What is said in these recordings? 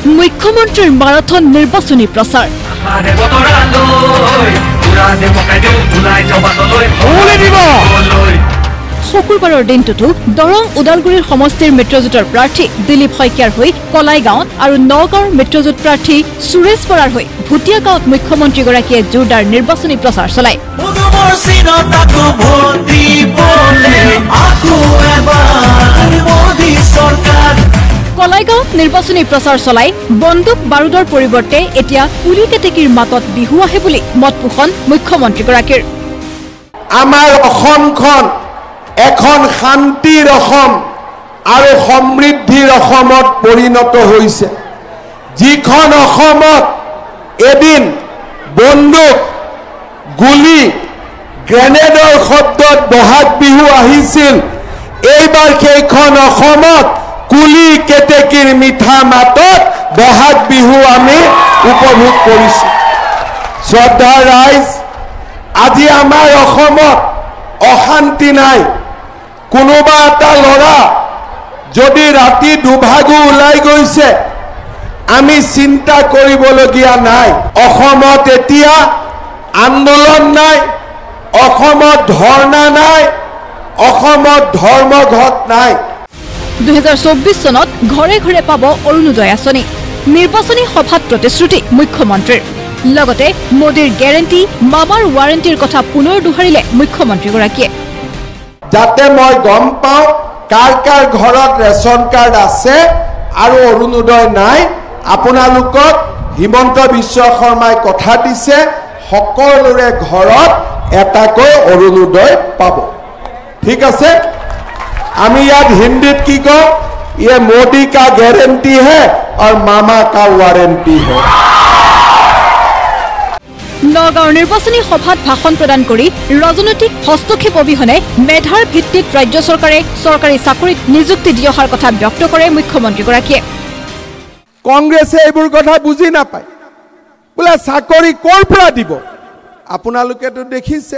মুখ্যমন্ত্ৰীৰ মাৰাথন নিৰ্বাচনী প্ৰচাৰ শুকুৰবাৰৰ দিনটোতো দৰং ওদালগুৰিৰ সমষ্টিৰ মিত্ৰজোঁটৰ প্ৰাৰ্থী দিলীপ শইকীয়াৰ হৈ কলাইগাঁৱত আৰু নগাঁৱৰ মিত্ৰজোঁট প্ৰাৰ্থী সুৰেশ বৰাৰ হৈ ভুটীয়া গাঁৱত মুখ্যমন্ত্ৰীগৰাকীয়ে জোৰদাৰ নিৰ্বাচনী প্ৰচাৰ চলায় কলাইগাঁৱত নিৰ্বাচনী প্ৰচাৰ চলাই বন্দুক বাৰুদৰ পৰিৱৰ্তে এতিয়া পুলি কেতেকীৰ মাতত বিহু আহে বুলি মত পোষণ মুখ্যমন্ত্ৰীগৰাকীৰ আমাৰ অসমখন এখন শান্তিৰ অসম আৰু সমৃদ্ধিৰ অসমত পৰিণত হৈছে যিখন অসমত এদিন বন্দুক গুলি গ্ৰেনেডৰ শব্দত বহাগ বিহু আহিছিল এইবাৰ সেইখন অসমত কুলি কেতেকীৰ মিঠা মাতত বহাগ বিহু আমি উপভোগ কৰিছো শ্ৰদ্ধা ৰাইজ আজি আমাৰ অসমত অশান্তি নাই কোনোবা এটা লৰা যদি ৰাতি দুভাগু ওলাই গৈছে আমি চিন্তা কৰিবলগীয়া নাই অসমত এতিয়া আন্দোলন নাই অসমত ধৰ্ণা নাই অসমত ধৰ্মঘট নাই 2024 চনত ঘৰে ঘৰে পাব অৰুণোদয় আঁচনি নিৰ্বাচনী সভাত প্ৰতিশ্ৰুতি মুখ্যমন্ত্ৰীৰ লগতে মোদীৰ গ্যাৰেণ্টি মামাৰ ৱাৰেণ্টিৰ কথা পুনৰ দোহাৰিলে মুখ্যমন্ত্ৰীগৰাকীয়ে যাতে মই গম পাওঁ কাৰ কাৰ ঘৰত ৰেচন কাৰ্ড আছে আৰু অৰুণোদয় নাই আপোনালোকক হিমন্ত বিশ্ব শৰ্মাই কথা দিছে সকলোৰে ঘৰত এটাকৈ অৰুণোদয় পাব ঠিক আছে আমি ইয়াত হিন্দীত কি কওঁ ये मोदी का गारंटी है और मामा का वारंटी है নগাঁৱৰ নিৰ্বাচনী সভাত ভাষণ প্ৰদান কৰি ৰাজনৈতিক হস্তক্ষেপ অবিহনে মেধাৰ ভিত্তিত ৰাজ্য চৰকাৰে চৰকাৰী চাকৰিত নিযুক্তি দিয়াৰ কথা ব্যক্ত কৰে মুখ্যমন্ত্ৰীগৰাকীয়ে কংগ্ৰেছে এইবোৰ কথা বুজি নাপায় বোলে চাকৰি কৰ পৰা দিব আপোনালোকেতো দেখিছে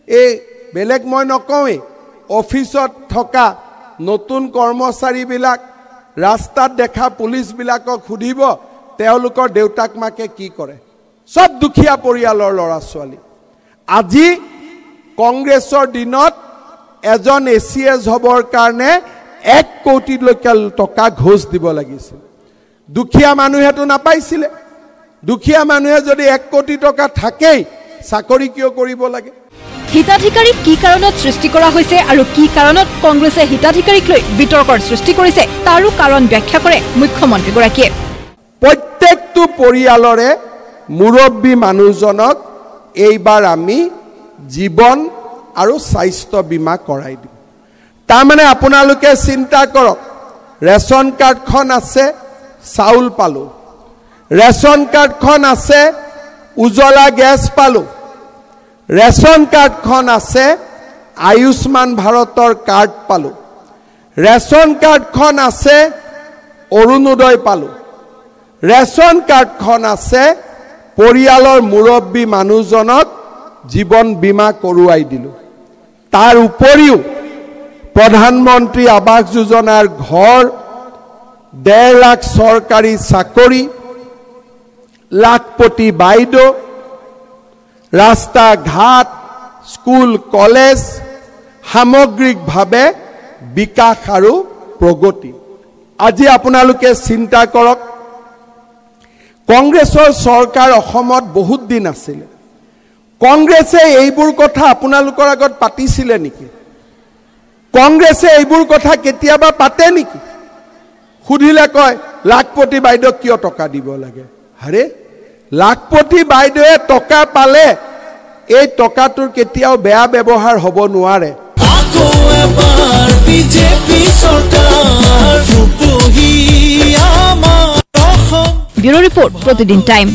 এই বেলেগ মই নকওঁই অফিচত থকা নতুন কৰ্মচাৰীবিলাক ৰাস্তাত দেখা পুলিচবিলাকক সুধিব তেওঁলোকৰ দেউতাক মাকে কি কৰে সব দুখীয়া পৰিয়ালৰ ল'ৰা ছোৱালী আজি কংগ্ৰেছৰ দিনত এজন এছিএছ হ'বৰ কাৰণে 1 কোটি টকা ঘোষ দিব লাগিছিল দুখীয়া মানুহেতো নাপাইছিলে দুখীয়া মানুহে যদি 1 কোটি টকা থাকেই চাকৰি কিয় কৰিব লাগে হিতাধিকাৰীক কি কাৰণত সৃষ্টি কৰা হৈছে আৰু কি কাৰণত কংগ্ৰেছে হিতাধিকাৰীক লৈ বিতৰ্কৰ সৃষ্টি কৰিছে তাৰো কাৰণ ব্যাখ্যা কৰে মুখ্যমন্ত্ৰীগৰাকীয়ে প্ৰত্যেকটো পৰিয়ালৰে মুৰব্বী মানুহজনক এইবাৰ আমি জীৱন আৰু স্বাস্থ্য বীমা কৰাই দিম তাৰ মানে আপোনালোকে চিন্তা কৰক ৰেচন কাৰ্ডখন আছে চাউল পালো ৰেচন কাৰ্ডখন আছে উজ্জ্বলা গেছ পালো ৰেচন কাৰ্ডখন আছে আয়ুষ্মান ভাৰতৰ কাৰ্ড পালো ৰেচন কাৰ্ডখন আছে অৰুণোদয় পালো ৰেচন কাৰ্ডখন আছে পৰিয়ালৰ মুৰব্বী মানুহজনক জীৱন বীমা কৰোৱাই দিলো তাৰ উপৰিও প্ৰধানমন্ত্ৰী আৱাস যোজনাৰ ঘৰ 1.5 লাখ চৰকাৰী চাকৰি লাখপতি বাইদেউ ৰাস্তা ঘাট স্কুল কলেজ সামগ্ৰিকভাৱে বিকাশ আৰু প্ৰগতি আজি আপোনালোকে চিন্তা কৰক কংগ্ৰেছৰ চৰকাৰ অসমত বহুত দিন আছিল কংগ্ৰেছে এইবোৰ কথা আপোনালোকৰ আগত পাতিছিলে নেকি কংগ্ৰেছে এইবোৰ কথা কেতিয়াবা পাতে নেকি খুদিলে কয় লাখপতি বাইদেউ কিয় টকা দিব লাগে আৰে লাখপতি বাইদেৱে টকা পালে এই টকাটোৰ কেতিয়াও বেয়া ব্যৱহাৰ হ'ব নোৱাৰে ব্যুৰো ৰিপৰ্ট প্ৰতিদিন টাইম